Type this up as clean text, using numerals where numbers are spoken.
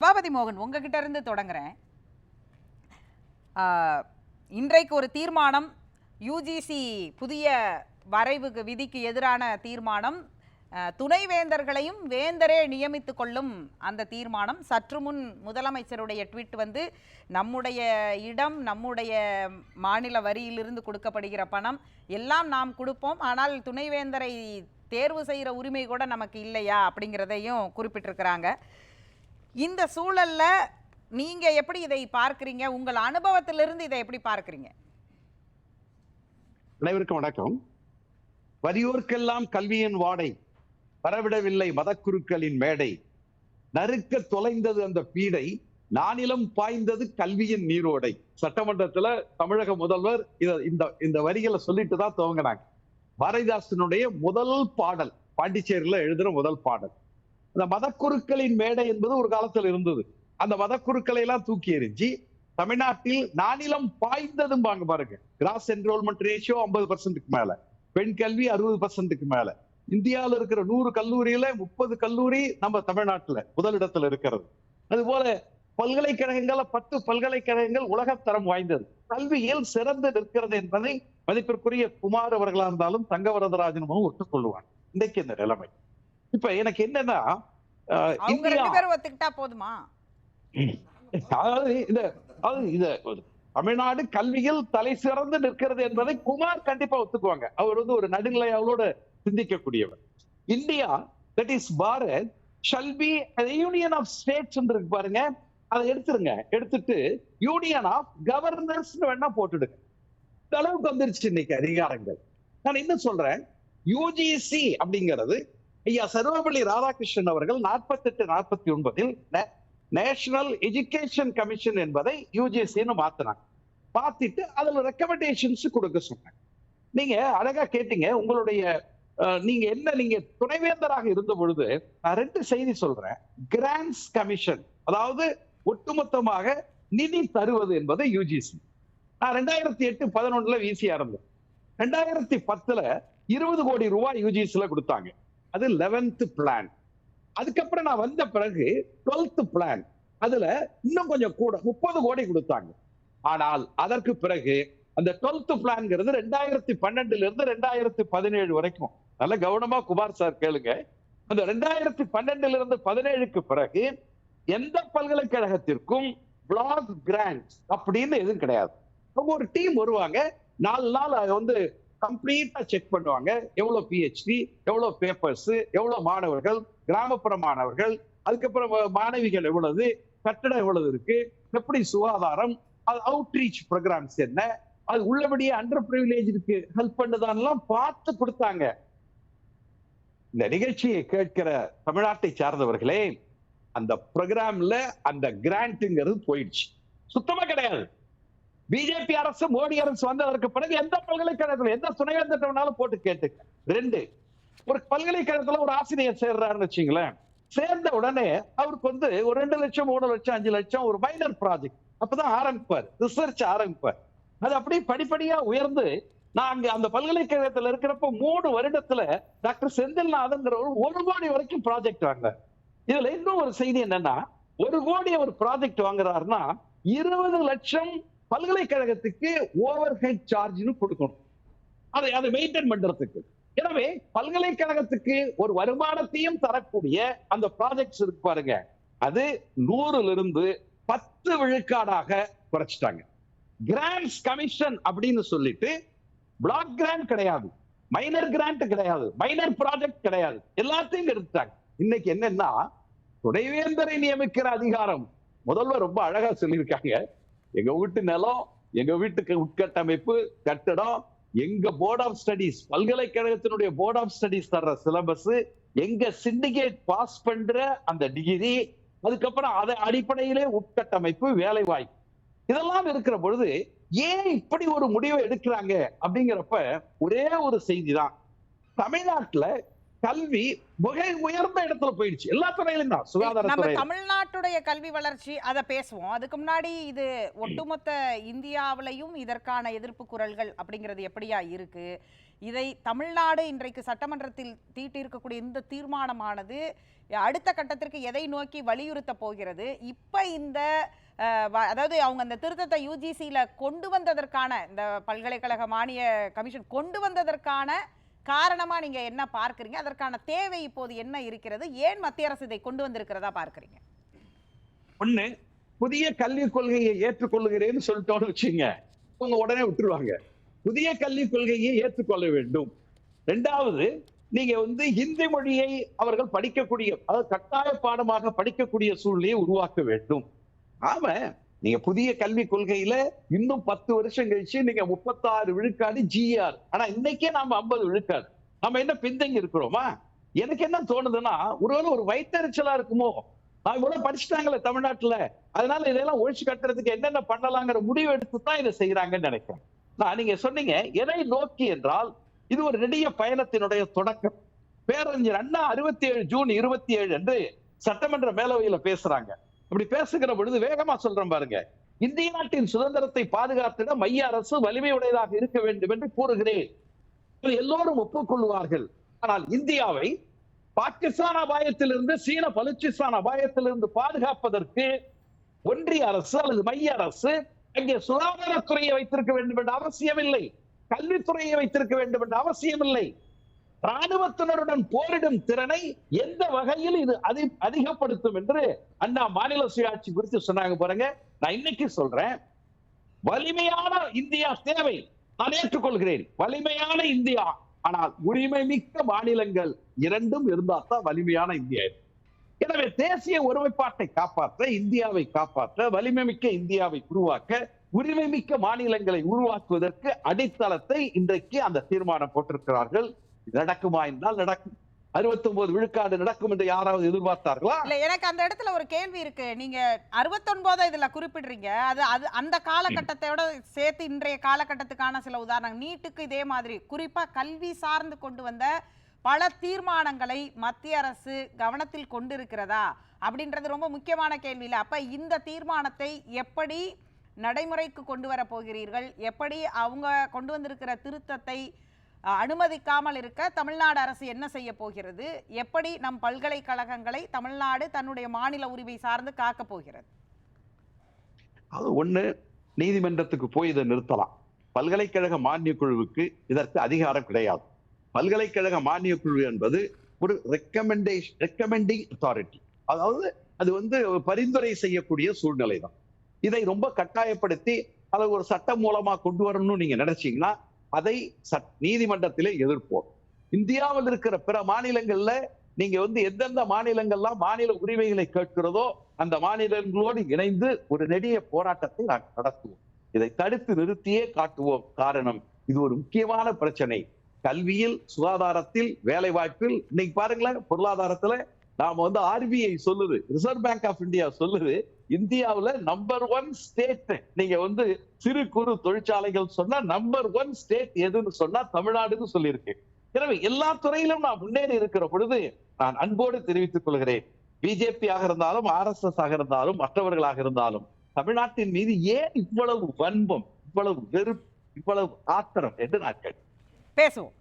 சபாபதி மோகன், உங்ககிட்ட இருந்து தொடங்குறேன். இன்றைக்கு ஒரு தீர்மானம், யுஜிசி புதிய வரைவு விதிக்கு எதிரான தீர்மானம், துணைவேந்தர்களையும் வேந்தரே நியமித்துக் கொள்ளும் அந்த தீர்மானம். சற்று முன் முதலமைச்சருடைய ட்வீட் வந்து, நம்முடைய இடம், நம்முடைய மாநில வரியிலிருந்து கொடுக்கப்படுகிற பணம் எல்லாம் நாம் கொடுப்போம், ஆனால் துணைவேந்தரை தேர்வு செய்கிற உரிமை கூட நமக்கு இல்லையா அப்படிங்கிறதையும் குறிப்பிட்டிருக்கிறாங்க. இந்த சூழல்ல நீங்க எப்படி இதை பார்க்கிறீங்க? உங்கள் அனுபவத்திலிருந்து இதை எப்படி பார்க்கிறீங்க? அனைவருக்கும் வணக்கம். வறியோர்க்கெல்லாம் கல்வியின் வாடை, பரவிடவில்லை மதக்குருக்களின் மேடை, நறுக்க தொலைந்தது அந்த பீடை, நானிலம் பாய்ந்தது கல்வியின் நீரோடை. சட்டமன்றத்துல தமிழக முதல்வர் இந்த வரிகளை சொல்லிட்டு தான் துவங்கினாங்க. பாரதிதாசனுடைய முதல் பாடல், பாண்டிச்சேரியில எழுதுற முதல் பாடல். அந்த மதக்குருக்களின் மேடை என்பது ஒரு காலத்தில் இருந்தது. அந்த மதக்குருக்களை எல்லாம் தூக்கி எறிஞ்சி தமிழ்நாட்டில் நானிலம் பாய்ந்ததும் பாங்க பாருங்க. கிராஸ் என்ரோல்மெண்ட் ரேஷியோ 50% மேல, பெண் கல்வி 60% மேல. இந்தியாவில் இருக்கிற 100 கல்லூரியில 30 கல்லூரி நம்ம தமிழ்நாட்டுல முதலிடத்துல இருக்கிறது. அது போல பல்கலைக்கழகங்கள 10 பல்கலைக்கழகங்கள் உலகத்தரம் வாய்ந்தது. கல்வியில் சிறந்து நிற்கிறது என்பதை மதிப்பிற்குரிய குமார் அவர்களா இருந்தாலும் தங்கவரதராஜனும் ஒத்துக்கொள்வாங்க. இன்றைக்கு இந்த நிலைமை. இப்ப எனக்கு என்னன்னா, ஒத்துக்கிட்டா போதுமா? தமிழ்நாடு கல்வியில் தலை சிறந்து நிற்கிறது என்பதை குமார் கண்டிப்பா ஒத்துக்குவாங்க. அவர் வந்து ஒரு நடுநிலையோட சிந்திக்கக்கூடியவர். India, that is Bharat, shall be union of states இருக்கு பாருங்க, அதை எடுத்துருங்க. எடுத்துட்டு யூனியன் ஆஃப் கவர்னர்ஸ் வேணா போட்டுடுங்க. இந்த அளவுக்கு வந்துருச்சு இன்னைக்கு அதிகாரங்கள். நான் என்ன சொல்றேன், யுஜிசி அப்படிங்கிறது ஐயா சர்வப்பள்ளி ராதாகிருஷ்ணன் அவர்கள் 48-49 நேஷனல் எஜுகேஷன் கமிஷன் என்பதை யுஜிசின்னு மாத்தினாங்க. பார்த்துட்டு அதுல ரெக்கமெண்டேஷன்ஸ் கொடுக்க சொன்னாங்க. நீங்க அழகா கேட்டீங்க. உங்களுடைய நீங்க துணைவேந்தராக இருந்த பொழுது நான் 2 செய்தி சொல்றேன். கிராண்ட்ஸ் கமிஷன், அதாவது ஒட்டுமொத்தமாக நிதி தருவது என்பது யுஜிசி. நான் 2008-11 விசியா இருந்தேன். 2010 20 கோடி ரூபாய் யுஜிசில கொடுத்தாங்க. அது 11th பிளான். அதுக்கப்புறம் நான் வந்த பிறகு 12th பிளான், அதுல இன்னும் கொஞ்சம் கூட 30 கோடி கொடுத்தாங்க. ஆனால் அதற்கு பிறகு அந்த 12th பிளான்ங்கிறது 2012 இருந்து 2017 வரைக்கும், நல்ல கவனமா குமார் சார் கேளுங்க, அந்த 2012 இருந்து 17க்கு பிறகு எந்த பல்கலைக்கழகத்திற்கும் பிளாக் கிராண்ட் அப்படின்னு எதுவும் கிடையாது. ஒரு டீம் வருவாங்க, 4 நாள் வந்து கம்ப்ளீட்டா செக் பண்ணுவாங்க. எவ்வளவு பிஹெச்டி, எவ்வளவு பேப்பர்ஸ், எவ்வளவு மாணவர்கள், கிராமப்புற மாணவர்கள், அதுக்கப்புறம் மாணவிகள் எவ்வளவு, கட்டடம் எவ்வளவு இருக்கு, எப்படி சுகாதாரம், அவுட்ரீச் ப்ரோக்ராம்ஸ் என்ன, அது உள்ளபடியே அண்டர் பிரிவிலேஜ்க்கு ஹெல்ப் பண்ணதான் பார்த்து கொடுத்தாங்க. இந்த நிகழ்ச்சியை கேட்கிற தமிழ்நாட்டை சார்ந்தவர்களே, அந்த ப்ரோக்ராம்ல அந்த கிராண்ட்ங்கிறது போயிடுச்சு, சுத்தமா கிடையாது. பிஜேபி அரசு, மோடி அரசு வந்ததற்கு பிறகு எந்த பல்கலைக்கழகத்துல எந்த துணைவேந்தர் போட்டு கேட்டு 2 ஒரு பல்கலைக்கழகத்துல ஒரு ஆசிரியர் சேர்றாருன்னு வச்சுங்களேன், சேர்ந்த உடனே அவருக்கு வந்து ஒரு 2 லட்சம் 3 லட்சம் 5 லட்சம் ஒரு மைனர் ப்ராஜெக்ட் அப்பதான் ஆரம்பிப்பார், ரிசர்ச் ஆரம்பிப்பார். அது அப்படி படிப்படியா உயர்ந்து, நான் அங்க அந்த பல்கலைக்கழகத்துல இருக்கிறப்ப 3 வருடத்துல டாக்டர் செந்தில்நாதன் 1 கோடி வரைக்கும் ப்ராஜெக்ட் வாங்கினார். இதுல இன்னும் ஒரு செய்தி என்னன்னா, 1 கோடி ஒரு ப்ராஜெக்ட் வாங்குறாருன்னா 20 லட்சம் பல்கலைக்கழகத்துக்கு ஓவர் ஹெட் சார்ஜ்னு கொடுக்கணும், அதை மெயின்டைன் பண்றதுக்கு. எனவே பல்கலைக்கழகத்துக்கு ஒரு வருமானத்தையும் தரக்கூடிய அந்த ப்ராஜெக்ட்ஸ் இருக்கு பாருங்க, அது 100ல் இருந்து 10 விழுக்காடாக குறைச்சிட்டாங்க. கிராண்ட்ஸ் கமிஷன் அப்படின்னு சொல்லிட்டு பிளாக் கிராண்ட் கிடையாது, மைனர் கிராண்ட் கிடையாது, மைனர் ப்ராஜெக்ட் கிடையாது, எல்லாத்தையும் எடுத்துட்டாங்க. இன்னைக்கு என்னன்னா, துணைவேந்தரை நியமிக்கிற அதிகாரம் முதல்வர் ரொம்ப அழகா சொல்லியிருக்காங்க. எங்க வீட்டு நிலம், எங்க வீட்டுக்கு உட்கட்டமைப்பு, கட்டடம், எங்க போர்ட் ஆஃப் ஸ்டடிஸ், பல்கலைக்கழகத்தினுடைய போர்ட் ஆஃப் ஸ்டடிஸ் தர்ற சிலபஸ், எங்க சிண்டிகேட் பாஸ் பண்ற அந்த டிகிரி, அதுக்கப்புறம் அதை அடிப்படையிலே உட்கட்டமைப்பு, வேலை வாய்ப்பு, இதெல்லாம் இருக்கிற பொழுது ஏன் இப்படி ஒரு முடிவை எடுக்கிறாங்க அப்படிங்கிறப்ப ஒரே ஒரு செய்தி தான், தமிழ்நாட்டுல கல்வி மிக உயர்ந்த இடத்துல போயிடுச்சு. எல்லா துறையிலும் தான், சுகாதாரத்துறை. தமிழ்நாட்டுடைய கல்வி வளர்ச்சி அதை பேசுவோம். அதுக்கு முன்னாடி இது ஒட்டுமொத்த இந்தியாவிலையும் இதற்கான எதிர்ப்பு குரல்கள் அப்படிங்கிறது எப்படியா இருக்கு? இதை தமிழ்நாடு இன்றைக்கு சட்டமன்றத்தில் தீட்டியிருக்கக்கூடிய இந்த தீர்மானமானது அடுத்த கட்டத்திற்கு எதை நோக்கி வலியுறுத்த போகிறது? இப்ப இந்த அதாவது அவங்க அந்த திருத்தத்தை யூஜிசியில கொண்டு வந்ததற்கான, இந்த பல்கலைக்கழக மானிய கமிஷன் கொண்டு வந்ததற்கான காரணமா நீங்க என்ன பார்க்கறீங்க? அதற்கான தேவை இப்போது என்ன இருக்கிறது? ஏன் மத்திய அரசு இதை கொண்டு வந்திருக்கிறதா பார்க்கறீங்க? ஒண்ணு, புதிய கல்விக் கொள்கையை ஏற்றுக்கொள்ளுகிறேன்னு சொல்லிட்டோன்னு வச்சுங்க, அவங்க உடனே விட்டுருவாங்க. புதிய கல்விக் கொள்கையை ஏற்றுக்கொள்ள வேண்டும். இரண்டாவது, நீங்க ஹிந்தி மொழியை அவர்கள் படிக்கக்கூடிய, அதாவது கட்டாய பாடமாக படிக்கக்கூடிய சூழ்நிலையை உருவாக்க வேண்டும். ஆமா, நீங்க புதிய கல்விக் கொள்கையில இன்னும் 10 வருஷம் கழிச்சு நீங்க 36 விழுக்காடு ஜிஆர், ஆனா இன்னைக்கே நாம 50 விழுக்காடு. நம்ம என்ன பின்தங்கி இருக்கிறோமா? எனக்கு என்ன தோணுதுன்னா, ஒருவேளை ஒரு வயிற்றெரிச்சலா இருக்குமோ, இவ்வளவு படிச்சுட்டாங்களே தமிழ்நாட்டுல, அதனால இதெல்லாம் ஒழிச்சு கட்டுறதுக்கு என்னென்ன பண்ணலாங்கிற முடிவு எடுத்து தான் இதை செய்யறாங்கன்னு நினைக்கிறேன். நீங்க சொன்னீங்க எதை நோக்கி என்றால், இது ஒரு நெடிய பயணத்தினுடைய தொடக்கம். பேரறிஞர் அண்ணா 67 ஜூன் 27 அன்று சட்டமன்ற மேலவையில பேசுறாங்க. அப்படி பேசுகிற பொழுது வேகமா சொல்றேன் பாருங்க. இந்திய நாட்டின் சுதந்திரத்தை பாதுகாத்திட மைய அரசு வலிமையுடையதாக இருக்க வேண்டும் என்று கூறுகிறேன். எல்லோரும் ஒப்புக்கொள்வார்கள். ஆனால் இந்தியாவை பாகிஸ்தான் அபாயத்திலிருந்து, சீன பலுச்சிஸ்தான் அபாயத்திலிருந்து பாதுகாப்பதற்கு ஒன்றிய அரசு அல்லது மைய அரசு அங்கே சுகாதாரத்துறையை வைத்திருக்க வேண்டும் என்ற அவசியம் இல்லை, கல்வித்துறையை வைத்திருக்க வேண்டும் என்ற அவசியம் இல்லை. ராணுவத்தினருடன் போரிடும் திறனை எந்த வகையில் இது அதிகப்படுத்தும் என்று அண்ணா மாநில சுயாட்சி குறித்து சொன்னாங்க பாருங்க. நான் இன்னைக்கு சொல்றேன், வலிமையான இந்தியா தேவை, நான் ஏற்றுக்கொள்கிறேன். வலிமையான இந்தியா, ஆனால் உரிமை மிக்க மாநிலங்கள் இரண்டும் இருந்தா தான் வலிமையான இந்தியா. எனவே தேசிய ஒருமைப்பாட்டை காப்பாற்ற, இந்தியாவை காப்பாற்ற, வலிமை மிக்க இந்தியாவை உருவாக்க, உரிமை மிக்க மாநிலங்களை உருவாக்குவதற்கு அடித்தளத்தை இன்றைக்கு அந்த தீர்மானம் போட்டிருக்கிறார்கள். நடக்குமா என்றால் நடக்கும். 69 விழுக்காடு நடக்கும் என்று யாராவது எதிர்பார்த்தார்களா? இல்ல, எனக்கு அந்த இடத்துல ஒரு கேள்வி இருக்கு. நீங்க 69 இதுல குறிப்பிடுறீங்க. அது அந்த காலகட்டத்தோட சேர்த்து இன்றைய காலகட்டத்துக்கான சில உதாரணம். நீட்டுக்கு இதே மாதிரி குறிப்பா கல்வி சார்ந்து கொண்டு வந்த பல தீர்மானங்களை மத்திய அரசு கவனத்தில் கொண்டிருக்கிறதா அப்படின்றது ரொம்ப முக்கியமான கேள்வி இல்லை. அப்ப இந்த தீர்மானத்தை எப்படி நடைமுறைக்கு கொண்டு வர போகிறீர்கள்? எப்படி அவங்க கொண்டு வந்திருக்கிற திருத்தத்தை அனுமதிக்காமல் இருக்க தமிழ்நாடு அரசு என்ன செய்ய போகிறது? எப்படி நம் பல்கலைக்கழகங்களை தமிழ்நாடு தன்னுடைய மாநில உரிமை சார்ந்து காக்க போகிறது? அது ஒண்ணு, நீதிமன்றத்துக்கு போய் இதை நிறுத்தலாம். பல்கலைக்கழக மானிய குழுவுக்கு இதற்கு அதிகாரம் கிடையாது. பல்கலைக்கழக மானிய குழு என்பது ஒரு ரெக்கமெண்டிங் அத்தாரிட்டி, அதாவது அது பரிந்துரை செய்யக்கூடிய சூழ்நிலை தான். இதை ரொம்ப கட்டாயப்படுத்தி அதை ஒரு சட்டம் மூலமா கொண்டு வரணும்னு நீங்க நினைச்சீங்கன்னா அதை நீதிமன்றத்திலே எதிர்ப்போம். இந்தியாவில் இருக்கிற பிற மாநிலங்கள்ல நீங்க எந்தெந்த மாநிலங்கள்லாம் மாநில உரிமைகளை கேட்கிறதோ அந்த மாநிலங்களோடு இணைந்து ஒரு நெடிய போராட்டத்தை நாங்கள் நடத்துவோம். இதை தடுத்து நிறுத்தியே காட்டுவோம். காரணம், இது ஒரு முக்கியமான பிரச்சனை. கல்வியில், சுகாதாரத்தில், வேலை வாய்ப்பில். இன்னைக்கு பாருங்களேன், பொருளாதாரத்துல நாம ஆர்பிஐ சொல்லுது, ரிசர்வ் பேங்க் ஆஃப் இந்தியா சொல்லுது, இந்தியாவுல நம்பர் 1 ஸ்டேட் நீங்க சிறு குறு தொழிற்சாலைகள் சொன்னா நம்பர் 1 ஸ்டேட் எதுன்னு சொன்னா தமிழ்நாடுன்னு சொல்லியிருக்கு. எனவே எல்லா துறையிலும் நான் முன்னேறி இருக்கிற பொழுது நான் அன்போடு தெரிவித்துக் கொள்கிறேன், பிஜேபி ஆக இருந்தாலும், RSS ஆக இருந்தாலும், மற்றவர்களாக இருந்தாலும் தமிழ்நாட்டின் மீது ஏன் இவ்வளவு வன்பம், இவ்வளவு வெறுப்பு, இவ்வளவு ஆத்திரம் என்று நான் கேட்கிறேன். பேசுவோம்.